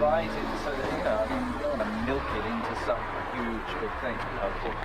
rise it so that, you know, I mean, you don't want to milk it into some huge big thing.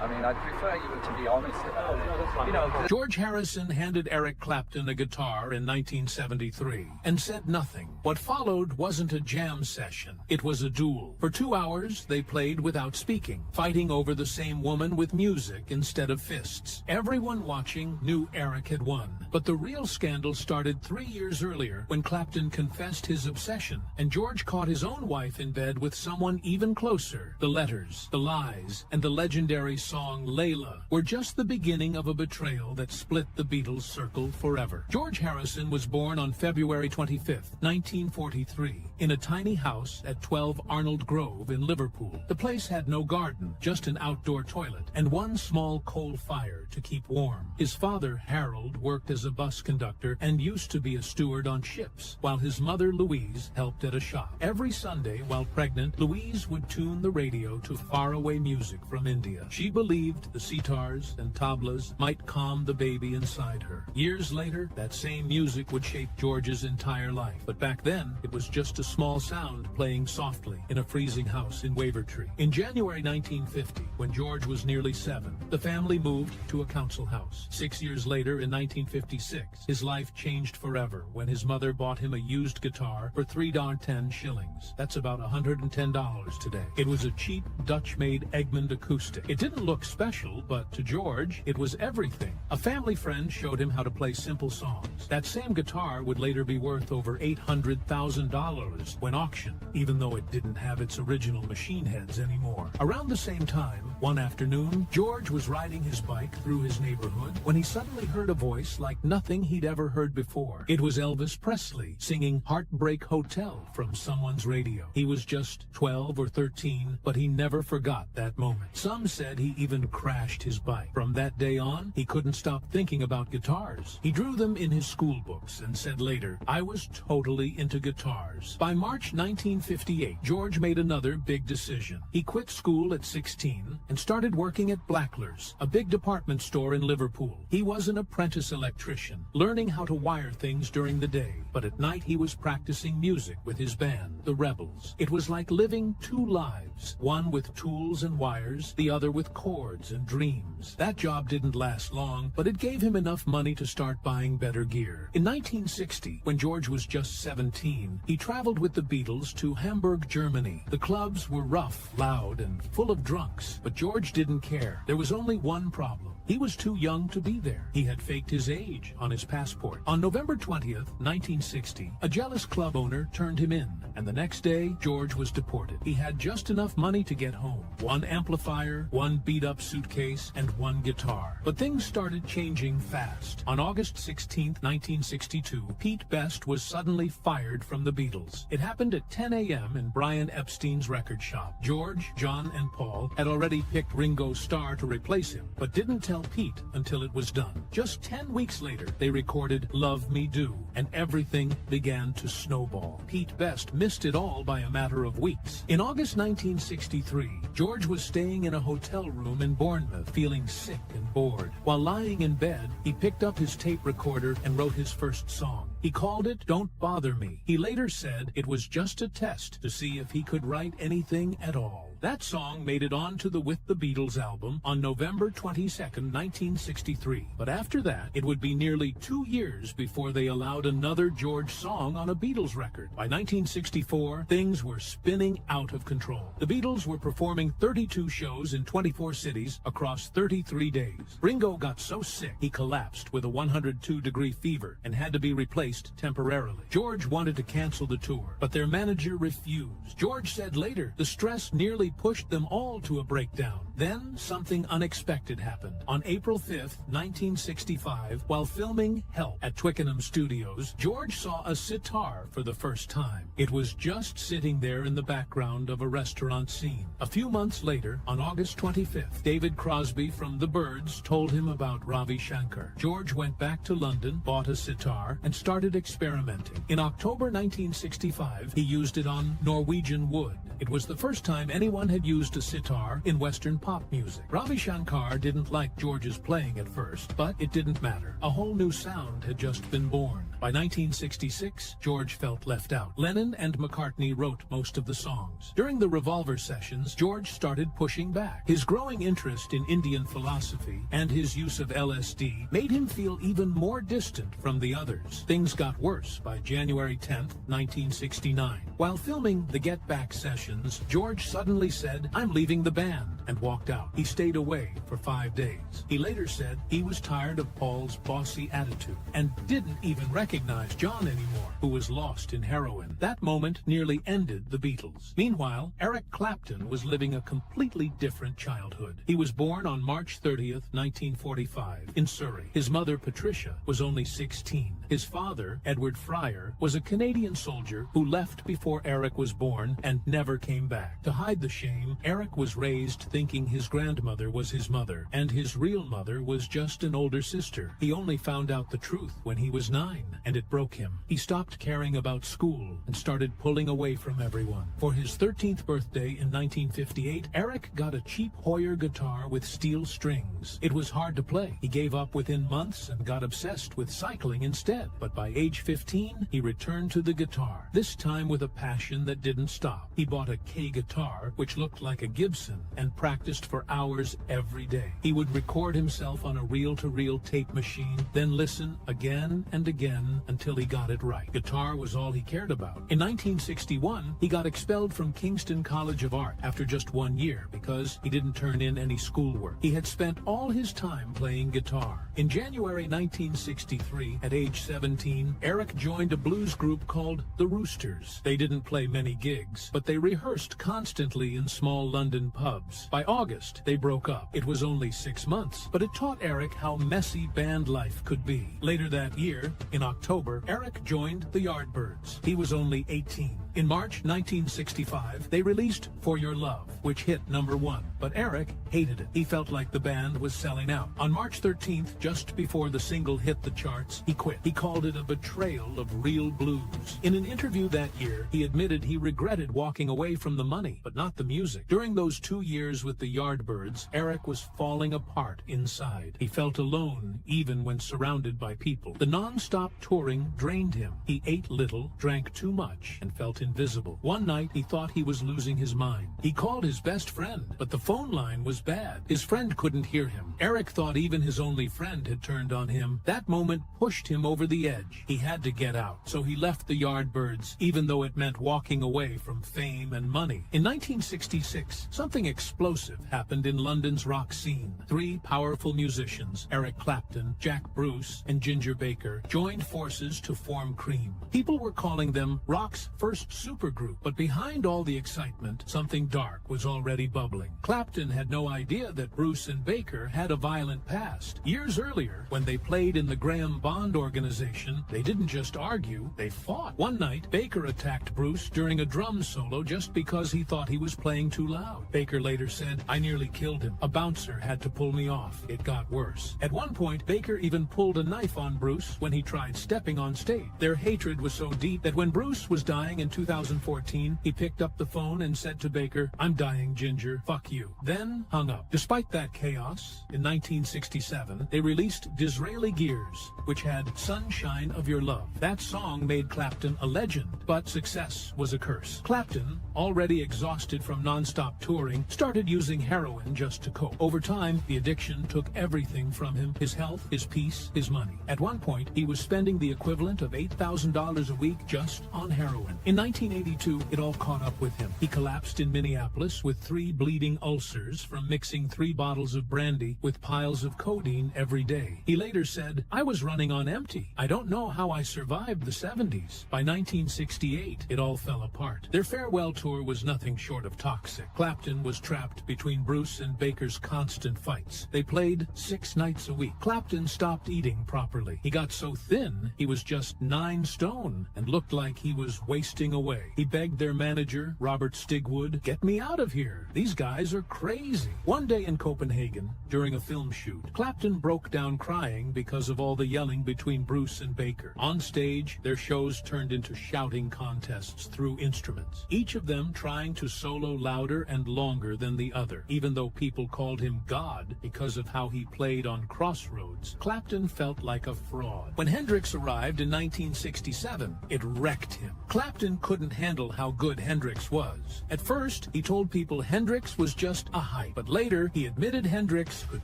I mean, I'd prefer you to be honest about it. You know, George Harrison handed Eric Clapton a guitar in 1973 and said nothing. What followed wasn't a jam session. It was a duel. For 2 hours, they played without speaking, fighting over the same woman with music instead of fists. Everyone watching knew Eric had won. But the real scandal started 3 years earlier when Clapton confessed his obsession, and George caught his own wife in bed with someone even closer. The letters, the lies, and the legendary song Layla were just the beginning of a betrayal that split the Beatles' circle forever. George Harrison was born on February 25, 1943, in a tiny house at 12 Arnold Grove in Liverpool. The place had no garden, just an outdoor toilet, and one small coal fire to keep warm. His father, Harold, worked as a bus conductor and used to be a steward on ships, while his mother, Louise, helped at a shop. Every Sunday, while pregnant, Louise would tune the radio to faraway music from India. She believed the sitars and tablas might calm the baby inside her. Years later, that same music would shape George's entire life. But back then, it was just a small sound playing softly in a freezing house in Wavertree. In January 1950, when George was nearly 7, the family moved to a council house. 6 years later, in 1956, his life changed forever when his mother bought him a used guitar for $3.10 shillings. That's about $110 today. It was a cheap Dutch-made Egmond acoustic. It didn't look special, but to George, it was everything. A family friend showed him how to play simple songs. That same guitar would later be worth over $800,000 when auctioned, even though it didn't have its original machine heads anymore. Around the same time, one afternoon, George was riding his bike through his neighborhood when he suddenly heard a voice like nothing he'd ever heard before. It was Elvis Presley singing Heartbreak Hotel from someone's radio. He was just 12 or 13, but he never forgot that moment. Some said he even crashed his bike. From that day on, he couldn't stop thinking about guitars. He drew them in his school books and said later, "I was totally into guitars." By March 1958, George made another big decision. He quit school at 16 and started working at Blackler's, a big department store in Liverpool. He was an apprentice electrician, learning how to wire things during the day, but at night he was practicing music with his band, the Rebels. It was like living two lives, one with tools and wires, the other with chords and dreams. That job didn't last long, but it gave him enough money to start buying better gear. In 1960, when George was just 17, he traveled with the Beatles to Hamburg, Germany. The clubs were rough, loud, and full of drunks, but George didn't care. There was only one problem. He was too young to be there. He had faked his age on his passport. On November 20th, 1960, a jealous club owner turned him in, and the next day, George was deported. He had just enough money to get home. One amplifier, one beat-up suitcase, and one guitar. But things started changing fast. On August 16th, 1962, Pete Best was suddenly fired from the Beatles. It happened at 10 a.m. in Brian Epstein's record shop. George, John, and Paul had already picked Ringo Starr to replace him, but didn't tell Pete until it was done. Just 10 weeks later, they recorded Love Me Do, and everything began to snowball. Pete Best missed it all by a matter of weeks. In August 1963, George was staying in a hotel room in Bournemouth, feeling sick and bored. While lying in bed, he picked up his tape recorder and wrote his first song. He called it Don't Bother Me. He later said it was just a test to see if he could write anything at all. That song made it onto the With the Beatles album on November 22nd, 1963. But after that, it would be nearly 2 years before they allowed another George song on a Beatles record. By 1964, things were spinning out of control. The Beatles were performing 32 shows in 24 cities across 33 days. Ringo got so sick, he collapsed with a 102-degree fever and had to be replaced temporarily. George wanted to cancel the tour, but their manager refused. George said later, the stress nearly pushed them all to a breakdown. Then something unexpected happened. On April 5th, 1965, while filming Help at Twickenham Studios, George saw a sitar for the first time. It was just sitting there in the background of a restaurant scene. A few months later, on August 25th, David Crosby from The Byrds told him about Ravi Shankar. George went back to London, bought a sitar, and started experimenting. In October 1965, he used it on Norwegian Wood. It was the first time anyone had used a sitar in Western pop music. Ravi Shankar didn't like George's playing at first, but it didn't matter. A whole new sound had just been born. By 1966, George felt left out. Lennon and and McCartney wrote most of the songs. During the Revolver sessions, George started pushing back. His growing interest in Indian philosophy and his use of LSD made him feel even more distant from the others. Things got worse by January 10th, 1969. While filming the Get Back sessions, George suddenly said, "I'm leaving the band," and walked out. He stayed away for 5 days. He later said he was tired of Paul's bossy attitude and didn't even recognize John anymore, who was lost in heroin. That moment nearly ended the Beatles. Meanwhile, Eric Clapton was living a completely different childhood. He was born on March 30th, 1945, in Surrey. His mother, Patricia, was only 16. His father, Edward Fryer, was a Canadian soldier who left before Eric was born and never came back. To hide the shame, Eric was raised thinking his grandmother was his mother, and his real mother was just an older sister. He only found out the truth when he was 9, and it broke him. He stopped caring about school and started pulling away from everyone. For his 13th birthday in 1958, Eric got a cheap Hoyer guitar with steel strings. It was hard to play. He gave up within months and got obsessed with cycling instead. But by age 15, he returned to the guitar, this time with a passion that didn't stop. He bought a K guitar, which looked like a Gibson, and practiced for hours every day. He would record himself on a reel-to-reel tape machine, then listen again and again until he got it right. Guitar was all he cared about. In 1961, he got expelled from Kingston College of Art after just 1 year because he didn't turn in any schoolwork. He had spent all his time playing guitar. In January 1963, at age 17, Eric joined a blues group called the Roosters. They didn't play many gigs, but they rehearsed constantly in small London pubs. By August, they broke up. It was only 6 months, but it taught Eric how messy band life could be. Later that year, in October, Eric joined the Yardbirds. He was only 18. In March 1965, they released For Your Love, which hit #1, but Eric hated it. He felt like the band was selling out. On March 13th, just before the single hit the charts, he quit. He called it a betrayal of real blues. In an interview that year, he admitted he regretted walking away from the money, but not the music. During those 2 years with the Yardbirds, Eric was falling apart inside. He felt alone, even when surrounded by people. The non-stop touring drained him. He ate little, drank too much, and felt invisible. One night, he thought he was losing his mind. He called his best friend, but the phone line was bad. His friend couldn't hear him. Eric thought even his only friend had turned on him. That moment pushed him over the edge. He had to get out, so he left the Yardbirds, even though it meant walking away from fame and money. In 1966, something explosive happened in London's rock scene. 3 powerful musicians, Eric Clapton, Jack Bruce, and Ginger Baker, joined forces to form Cream. People were calling them rock's first supergroup, but behind all the excitement, something dark was already bubbling. Clapton had no idea that Bruce and Baker had a violent past. Years earlier, when they played in the Graham Bond organization, they didn't just argue, they fought. One night, Baker attacked Bruce during a drum solo just because he thought he was playing too loud. Baker later said, "I nearly killed him. A bouncer had to pull me off. It got worse." At one point, Baker even pulled a knife on Bruce when he tried stepping on stage. Their hatred was so deep that when Bruce was dying in 2014, he picked up the phone and said to Baker, "I'm dying, Ginger. Fuck you." Then hung up. Despite that chaos, in 1967, they released Disraeli Gears, which had Sunshine of Your Love. That song made Clapton a legend, but success was a curse. Clapton, already exhausted from non-stop touring, started using heroin just to cope. Over time, the addiction took everything from him: his health, his peace, his money. At one point, he was spending the equivalent of $8,000 a week just on heroin. In 1982, it all caught up with him. He collapsed in Minneapolis with 3 bleeding ulcers from mixing 3 bottles of brandy with piles of codeine every day. He later said, "I was running on empty. I don't know how I survived the 70s. By 1968, it all fell apart." Their farewell tour was nothing short of toxic. Clapton was trapped between Bruce and Baker's constant fights. They played 6 nights a week. Clapton stopped eating properly. He got so thin, he was just 9 stone and looked like he was wasting away. He begged their manager, Robert Stigwood, "Get me out of here. These guys are crazy." One day in Copenhagen, during a film shoot, Clapton broke down crying because of all the yelling between Bruce and Baker. On stage, their shows turned into shouting contests through instruments, each of them trying to solo louder and longer than the other. Even though people called him God because of how he played on Crossroads, Clapton felt like a fraud. When Hendrix arrived in 1967, it wrecked him. Clapton couldn't handle how good Hendrix was. At first, he told people Hendrix was just a hype, but later he admitted Hendrix could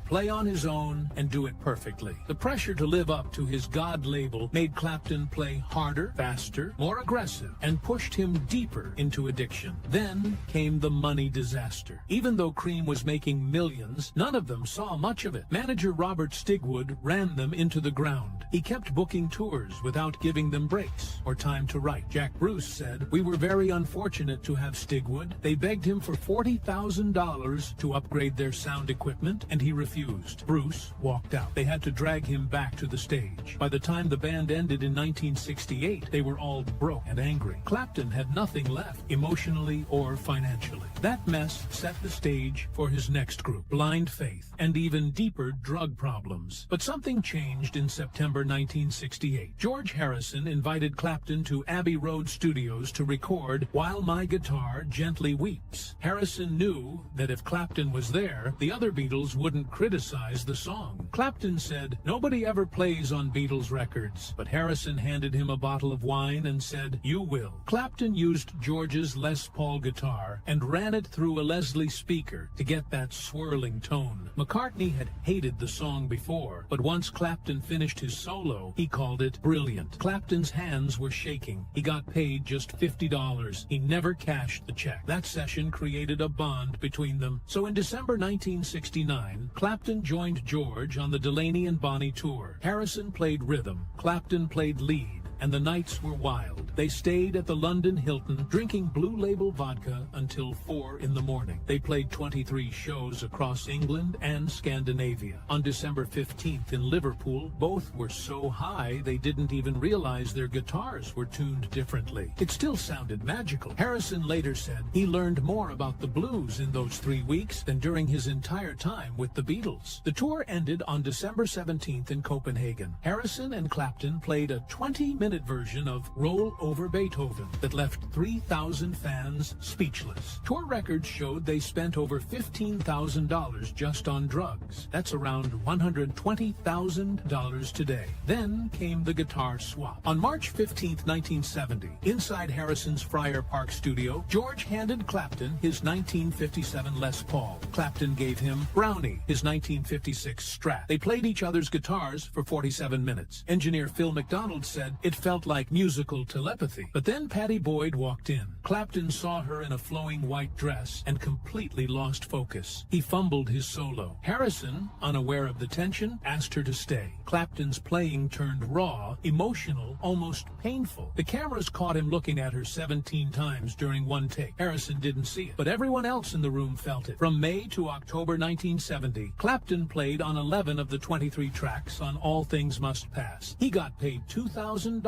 play on his own and do it perfectly. The pressure to live up to his God label made Clapton play harder, faster, more aggressive, and pushed him deeper into addiction. Then came the money disaster. Even though Cream was making millions, none of them saw much of it. Manager Robert Stigwood ran them into the ground. He kept booking tours without giving them breaks or time to write. Jack Bruce said, "We were very unfortunate to have Stigwood. They begged him for $40,000 to upgrade their sound equipment, and he refused." Bruce walked out. They had to drag him back to the stage. By the time the band ended in 1968, they were all broke and angry. Clapton had nothing left, emotionally or financially. That mess set the stage for his next group, Blind Faith, and even deeper drug problems. But something changed in September 1968. George Harrison invited Clapton to Abbey Road Studios to record While My Guitar Gently Weeps. Harrison knew that if Clapton was there, the other Beatles wouldn't criticize the song. Clapton said, "Nobody ever plays on Beatles records," but Harrison handed him a bottle of wine and said, "You will." Clapton used George's Les Paul guitar and ran it through a Leslie speaker to get that swirling tone. McCartney had hated the song before, but once Clapton finished his solo, he called it brilliant. Clapton's hands were shaking. He got paid just $50. He never cashed the check. That session created a bond between them. So in December 1969, Clapton joined George on the Delaney and Bonnie tour. Harrison played rhythm, Clapton played lead, and the nights were wild. They stayed at the London Hilton, drinking Blue Label vodka until 4 in the morning. They played 23 shows across England and Scandinavia. On December 15th in Liverpool, both were so high they didn't even realize their guitars were tuned differently. It still sounded magical. Harrison later said he learned more about the blues in those 3 weeks than during his entire time with the Beatles. The tour ended on December 17th in Copenhagen. Harrison and Clapton played a 20-minute version of Roll Over Beethoven that left 3,000 fans speechless. Tour records showed they spent over $15,000 just on drugs. That's around $120,000 today. Then came the guitar swap. On March 15th, 1970, inside Harrison's Friar Park studio, George handed Clapton his 1957 Les Paul. Clapton gave him Brownie, his 1956 Strat. They played each other's guitars for 47 minutes. Engineer Phil McDonald said it felt like musical telepathy. But then Pattie Boyd walked in. Clapton saw her in a flowing white dress and completely lost focus. He fumbled his solo. Harrison, unaware of the tension, asked her to stay. Clapton's playing turned raw, emotional, almost painful. The cameras caught him looking at her 17 times during one take. Harrison didn't see it, but everyone else in the room felt it. From May to October 1970, Clapton played on 11 of the 23 tracks on All Things Must Pass. He got paid $2,000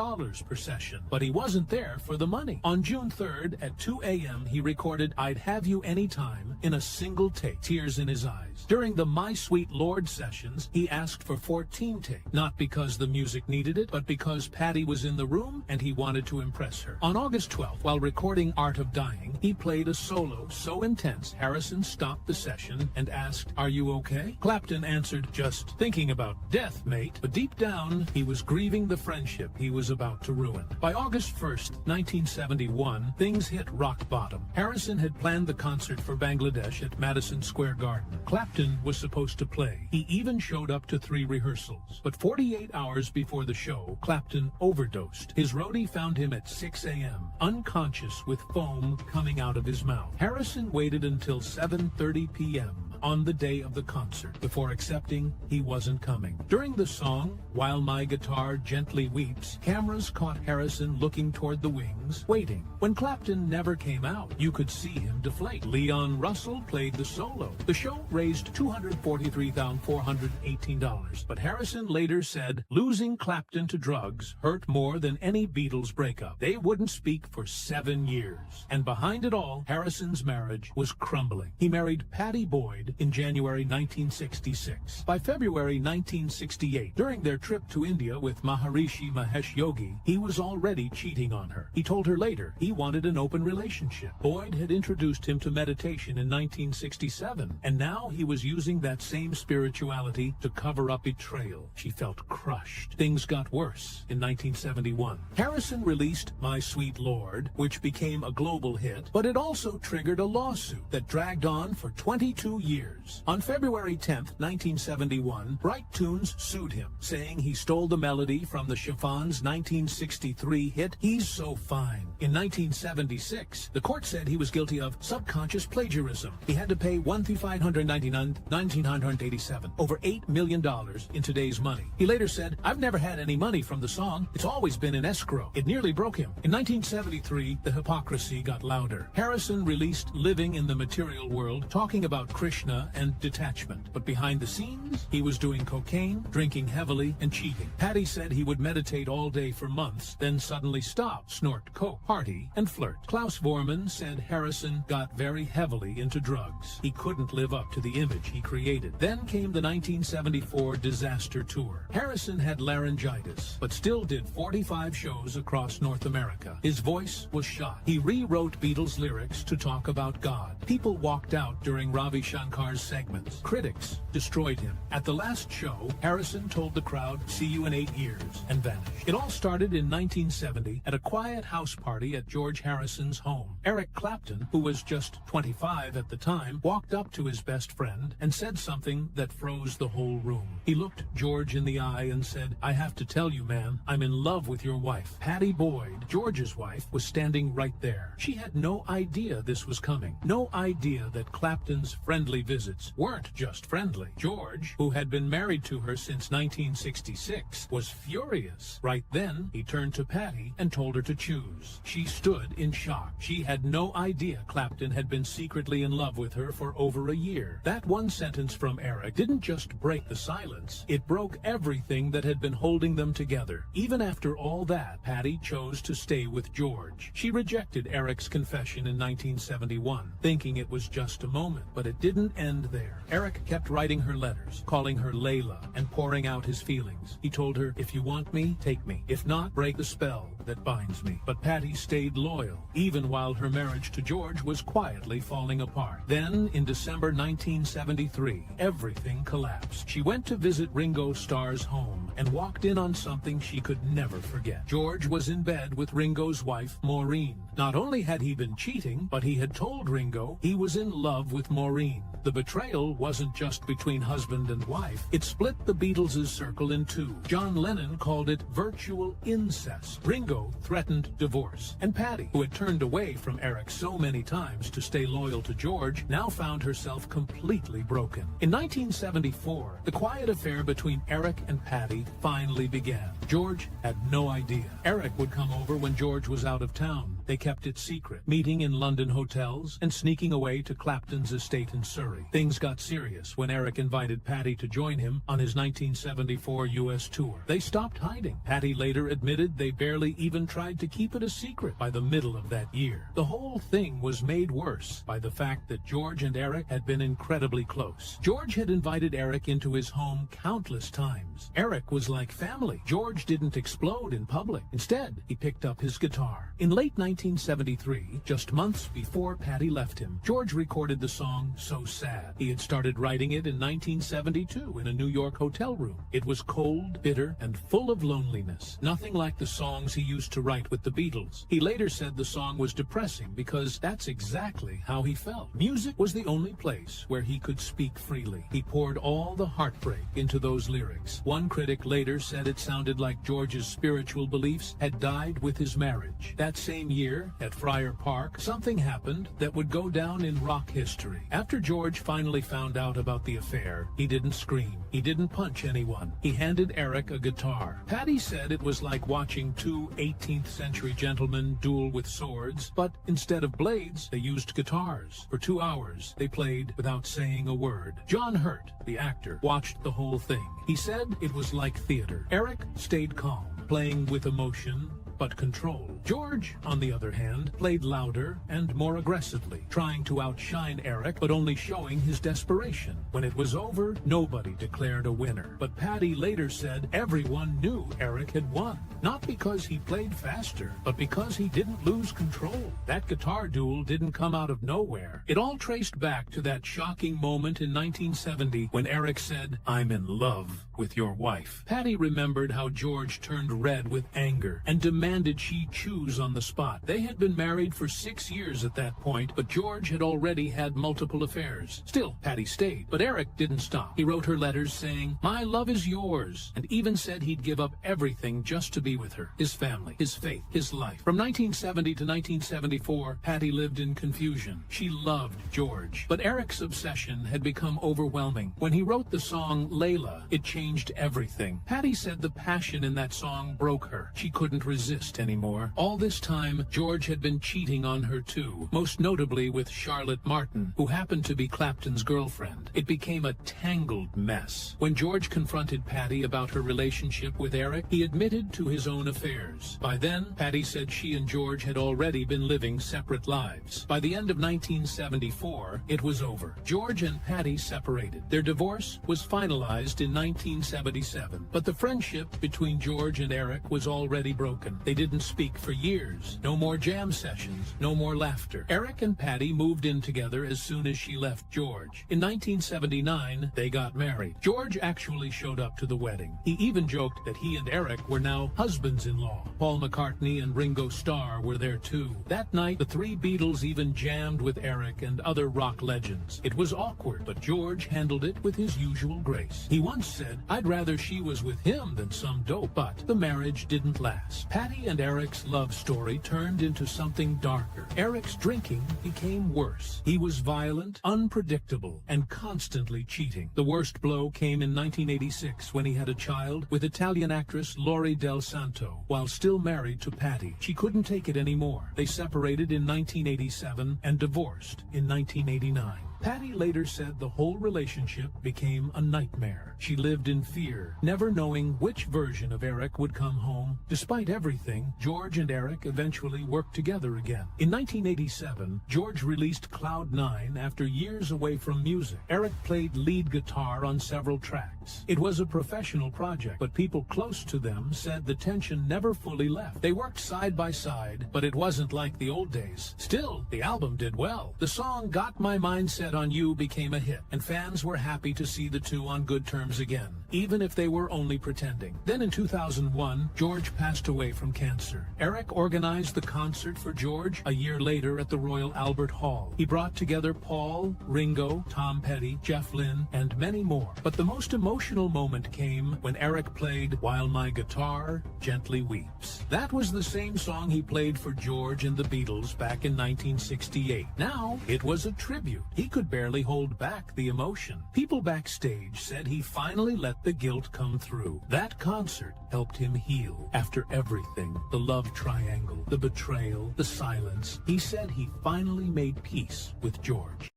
per session, but he wasn't there for the money. On June 3rd at 2 a.m., he recorded I'd Have You Anytime in a single take, tears in his eyes. During the My Sweet Lord sessions, he asked for 14 takes, not because the music needed it, but because Pattie was in the room and he wanted to impress her. On August 12th, while recording Art of Dying, he played a solo so intense Harrison stopped the session and asked, "Are you okay?" Clapton answered, "Just thinking about death, mate." But deep down, he was grieving the friendship he was about to ruin. By August 1st, 1971, things hit rock bottom. Harrison had planned the concert for Bangladesh at Madison Square Garden. Clapton was supposed to play. He even showed up to 3 rehearsals. But 48 hours before the show, Clapton overdosed. His roadie found him at 6 a.m., unconscious with foam coming out of his mouth. Harrison waited until 7:30 p.m. on the day of the concert before accepting he wasn't coming. During the song, While My Guitar Gently Weeps, cameras caught Harrison looking toward the wings, waiting. When Clapton never came out, you could see him deflate. Leon Russell played the solo. The show raised $243,418, but Harrison later said losing Clapton to drugs hurt more than any Beatles breakup. They wouldn't speak for 7 years. And behind it all, Harrison's marriage was crumbling. He married Pattie Boyd in January 1966. By February 1968, during their trip to India with Maharishi Mahesh Yogi, he was already cheating on her. He told her later he wanted an open relationship. Boyd had introduced him to meditation in 1967, and now he was using that same spirituality to cover up betrayal. She felt crushed. Things got worse in 1971. Harrison released My Sweet Lord, which became a global hit, but it also triggered a lawsuit that dragged on for 22 years. On February 10, 1971, Bright Tunes sued him, saying he stole the melody from the Chiffons' 1963 hit, He's So Fine. In 1976, the court said he was guilty of subconscious plagiarism. He had to pay $1,599,987, over $8 million in today's money. He later said, I've never had any money from the song. It's always been in escrow. It nearly broke him. In 1973, the hypocrisy got louder. Harrison released Living in the Material World, talking about Krishna and detachment. But behind the scenes, he was doing cocaine, drinking heavily, and cheating. Pattie said he would meditate all day for months, then suddenly stop, snort coke, party, and flirt. Klaus Vormann said Harrison got very heavily into drugs. He couldn't live up to the image he created. Then came the 1974 disaster tour. Harrison had laryngitis, but still did 45 shows across North America. His voice was shot. He rewrote Beatles lyrics to talk about God. People walked out during Ravi Shankar's segments. Critics destroyed him. At the last show, Harrison told the crowd, see you in 8 years, and vanished. It all started in 1970 at a quiet house party at George Harrison's home. Eric Clapton, who was just 25 at the time, walked up to his best friend and said something that froze the whole room. He looked George in the eye and said, I have to tell you, man, I'm in love with your wife. Pattie Boyd, George's wife, was standing right there. She had no idea this was coming. No idea that Clapton's friendly visits weren't just friendly. George, who had been married to her since 1966, was furious. Right then, he turned to Pattie and told her to choose. She stood in shock. She had no idea Clapton had been secretly in love with her for over a year. That one sentence from Eric didn't just break the silence, it broke everything that had been holding them together. Even after all that, Pattie chose to stay with George. She rejected Eric's confession in 1971, thinking it was just a moment, but it didn't end there. Eric kept writing her letters, calling her Layla, and pouring out his feelings. He told her, if you want me, take me. If not, break the spell that binds me. But Pattie stayed loyal, even while her marriage to George was quietly falling apart. Then, in December 1973, everything collapsed. She went to visit Ringo Starr's home and walked in on something she could never forget. George was in bed with Ringo's wife, Maureen. Not only had he been cheating, but he had told Ringo he was in love with Maureen. The betrayal wasn't just between husband and wife. It split the Beatles' circle in two. John Lennon called it virtual incest. Ringo threatened divorce. And Pattie, who had turned away from Eric so many times to stay loyal to George, now found herself completely broken. In 1974, the quiet affair between Eric and Pattie finally began. George had no idea. Eric would come over when George was out of town. They kept it secret, meeting in London hotels and sneaking away to Clapton's estate in Surrey. Things got serious when Eric invited Pattie to join him on his 1974 U.S. tour. They stopped hiding. Pattie later admitted they barely even tried to keep it a secret by the middle of that year. The whole thing was made worse by the fact that George and Eric had been incredibly close. George had invited Eric into his home countless times. Eric was like family. George didn't explode in public. Instead, he picked up his guitar. In late 1973, just months before Pattie left him, George recorded the song So Sad. He had started writing it in 1972 in a New York hotel room. It was cold, bitter, and full of loneliness. Nothing like the songs he used to write with the Beatles. He later said the song was depressing because that's exactly how he felt. Music was the only place where he could speak freely. He poured all the heartbreak into those lyrics. One critic later said it sounded like George's spiritual beliefs had died with his marriage. That same year, at Friar Park, something happened that would go down in rock history. After George finally found out about the affair, he didn't scream. He didn't punch anyone. He handed Eric a guitar. Pattie said it was like watching two 18th century gentlemen duel with swords, but instead of blades, they used guitars. For 2 hours, they played without saying a word. John Hurt, the actor, watched the whole thing. He said it was like theater. Eric stayed calm, playing with emotion, but control. George, on the other hand, played louder and more aggressively, trying to outshine Eric, but only showing his desperation. When it was over, nobody declared a winner. But Pattie later said everyone knew Eric had won. Not because he played faster, but because he didn't lose control. That guitar duel didn't come out of nowhere. It all traced back to that shocking moment in 1970 when Eric said, "I'm in love with your wife." Pattie remembered how George turned red with anger and demanded she choose on the spot. They had been married for 6 years at that point, but George had already had multiple affairs. Still, Pattie stayed, but Eric didn't stop. He wrote her letters saying, "My love is yours," and even said he'd give up everything just to be with her, his family, his faith, his life. From 1970 to 1974, Pattie lived in confusion. She loved George, but Eric's obsession had become overwhelming. When he wrote the song Layla, it changed everything. Pattie said the passion in that song broke her. She couldn't resist anymore. All this time, George had been cheating on her too, most notably with Charlotte Martin, who happened to be Clapton's girlfriend. It became a tangled mess. When George confronted Pattie about her relationship with Eric, he admitted to his own affairs. By then, Pattie said she and George had already been living separate lives. By the end of 1974, it was over. George and Pattie separated. Their divorce was finalized in 1977, but the friendship between George and Eric was already broken. They didn't speak for years. No more jam sessions, no more laughter. Eric and Pattie moved in together as soon as she left George. In 1979, they got married. George actually showed up to the wedding. He even joked that he and Eric were now husbands-in-law. Paul McCartney and Ringo Starr were there too. That night, the three Beatles even jammed with Eric and other rock legends. It was awkward, but George handled it with his usual grace. He once said, "I'd rather she was with him than some dope," but the marriage didn't last. Pattie and Eric's love story turned into something darker. Eric's drinking became worse. He was violent, unpredictable, and constantly cheating. The worst blow came in 1986 when he had a child with Italian actress Lori Del Santo while still married to Pattie. She couldn't take it anymore. They separated in 1987 and divorced in 1989. Pattie later said the whole relationship became a nightmare. She lived in fear, never knowing which version of Eric would come home. Despite everything, George and Eric eventually worked together again. In 1987, George released Cloud 9 after years away from music. Eric played lead guitar on several tracks. It was a professional project, but people close to them said the tension never fully left. They worked side by side, but it wasn't like the old days. Still, the album did well. The song Got My Mind Set on You became a hit, and fans were happy to see the two on good terms again, even if they were only pretending. Then in 2001, George passed away from cancer. Eric organized the concert for George a year later at the Royal Albert Hall. He brought together Paul, Ringo, Tom Petty, Jeff Lynne, and many more. But the most emotional moment came when Eric played While My Guitar Gently Weeps. That was the same song he played for George and the Beatles back in 1968. Now, it was a tribute. He could barely hold back the emotion. People backstage said he finally let the guilt come through. That concert helped him heal. After everything, the love triangle, the betrayal, the silence, he said he finally made peace with George.